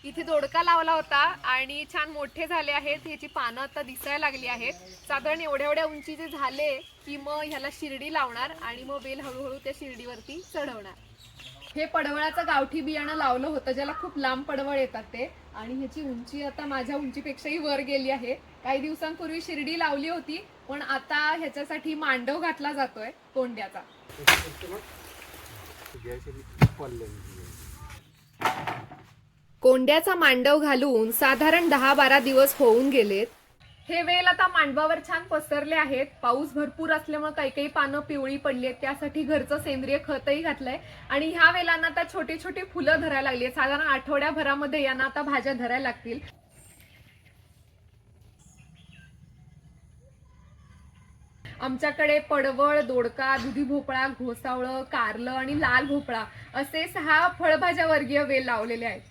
इथे दोडका लावला होता आणि छान मोठे झाले आहेत। ह्याची पानं आता दिसायला लागली आहेत। साधारण एवढ्या एवढ्या उंचीचे झाले की मग ह्याला शिर्डी लावणार आणि मग बेल हळूहळू त्या शिर्डीवरती चढवणार। हे पडवळाचं गावठी बियाणं लावलं होतं, ज्याला खूप लांब पडवळ येतात ते, आणि ह्याची उंची आता माझ्या उंचीपेक्षाही वर गेली आहे। काही दिवसांपूर्वी शिर्डी लावली होती, पण आता ह्याच्यासाठी मांडव घातला जातोय कोंड्याचा। कोंड्याचा मांडव घालून साधारण 10-12 दिवस होऊन गेलेत। हे वेल आता मांडवावर छान पसरले आहेत। पाऊस भरपूर असल्यामुळे काही काही पानं पिवळी पडली आहेत, त्यासाठी घरचं सेंद्रिय खतही घातलंय आणि ह्या वेलांना आता छोटी छोटी फुलं धरायला लागली आहेत। साधारण आठवड्याभरामध्ये यांना आता भाज्या धरायला लागतील। आमच्याकडे पडवळ, दोडका, दुधी भोपळा, घोसावळ, कारलं आणि लाल भोपळा असे 6 फळभाज्या वर्गीय वेल लावलेले आहेत।